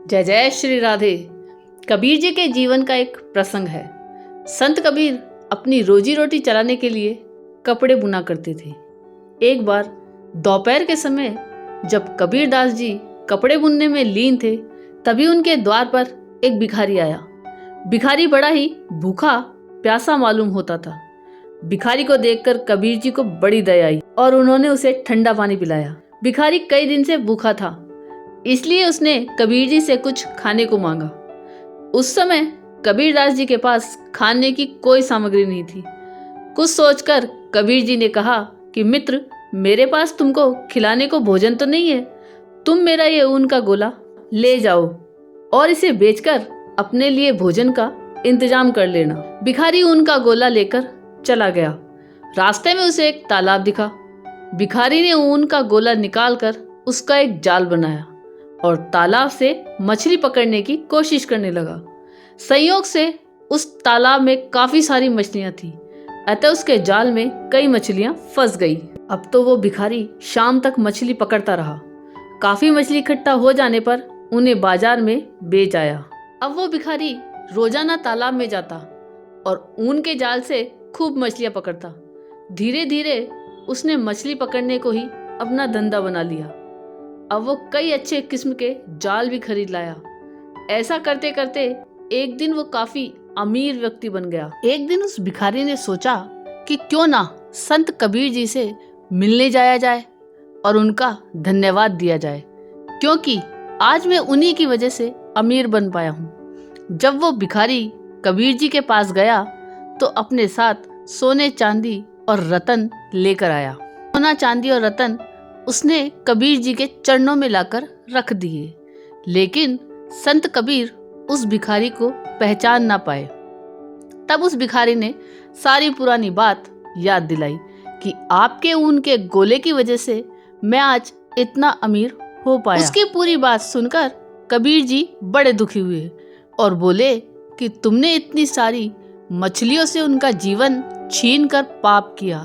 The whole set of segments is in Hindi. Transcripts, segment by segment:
जय जय श्री राधे। कबीर जी के जीवन का एक प्रसंग है। संत कबीर अपनी रोजी रोटी चलाने के लिए कपड़े बुना करते थे। एक बार दोपहर के समय जब कबीर दास जी कपड़े बुनने में लीन थे, तभी उनके द्वार पर एक भिखारी आया। भिखारी बड़ा ही भूखा प्यासा मालूम होता था। भिखारी को देखकर कबीर जी को बड़ी दया आई और उन्होंने उसे ठंडा पानी पिलाया। भिखारी कई दिन से भूखा था, इसलिए उसने कबीर जी से कुछ खाने को मांगा। उस समय कबीर दास जी के पास खाने की कोई सामग्री नहीं थी। कुछ सोचकर कबीर जी ने कहा कि मित्र, मेरे पास तुमको खिलाने को भोजन तो नहीं है, तुम मेरा ये ऊन का गोला ले जाओ और इसे बेचकर अपने लिए भोजन का इंतजाम कर लेना। भिखारी ऊन का गोला लेकर चला गया। रास्ते में उसे एक तालाब दिखा। भिखारी ने ऊन का गोला निकालकर उसका एक जाल बनाया और तालाब से मछली पकड़ने की कोशिश करने लगा। संयोग से उस तालाब में काफी सारी मछलियां थी, अतः उसके जाल में कई मछलियां फंस गई। अब तो वो भिखारी शाम तक मछली पकड़ता रहा। काफी मछली इकट्ठा हो जाने पर उन्हें बाजार में बेच आया। अब वो भिखारी रोजाना तालाब में जाता और ऊन के जाल से खूब मछलियां पकड़ता। धीरे धीरे उसने मछली पकड़ने को ही अपना धंधा बना लिया। अब वो कई अच्छे किस्म के जाल भी खरीद लाया। ऐसा करते करते एक दिन वो काफी अमीर व्यक्ति बन गया। एक दिन उस भिखारी ने सोचा कि क्यों ना संत कबीर जी से मिलने जाया जाए और उनका धन्यवाद दिया जाए, क्योंकि आज मैं उन्हीं की वजह से अमीर बन पाया हूँ। जब वो भिखारी कबीर जी के पास गया तो अपने साथ सोने चांदी और रतन लेकर आया। सोना चांदी और रतन उसने कबीर जी के चरणों में लाकर रख दिए, लेकिन संत कबीर उस भिखारी को पहचान ना पाए। तब उस भिखारी ने सारी पुरानी बात याद दिलाई कि आपके ऊन के गोले की वजह से मैं आज इतना अमीर हो पाया। उसकी पूरी बात सुनकर कबीर जी बड़े दुखी हुए और बोले कि तुमने इतनी सारी मछलियों से उनका जीवन छीन कर पाप किया,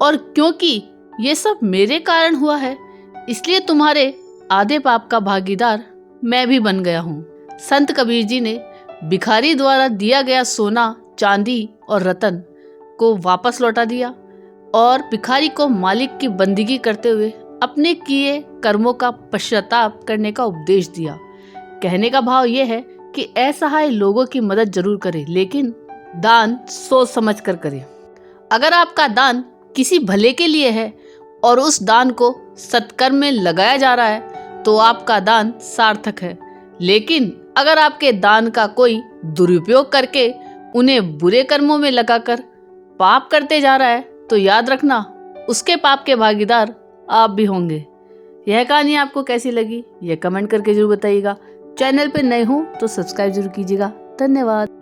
और क्योंकि ये सब मेरे कारण हुआ है, इसलिए तुम्हारे आधे पाप का भागीदार मैं भी बन गया हूँ। संत कबीर जी ने भिखारी द्वारा दिया गया सोना, चांदी और रतन को वापस लौटा दिया और भिखारी को मालिक की बंदगी करते हुए अपने किए कर्मों का पश्चाताप करने का उपदेश दिया। कहने का भाव यह है कि असहाय लोगों की मदद जरूर करें, लेकिन दान सोच समझ कर करें। अगर आपका दान किसी भले के लिए है और उस दान को सत्कर्म में लगाया जा रहा है तो आपका दान सार्थक है, लेकिन अगर आपके दान का कोई दुरुपयोग करके उन्हें बुरे कर्मों में लगाकर पाप करते जा रहा है तो याद रखना, उसके पाप के भागीदार आप भी होंगे। यह कहानी आपको कैसी लगी, यह कमेंट करके जरूर बताइएगा। चैनल पे नए हो तो सब्सक्राइब जरूर कीजिएगा। धन्यवाद।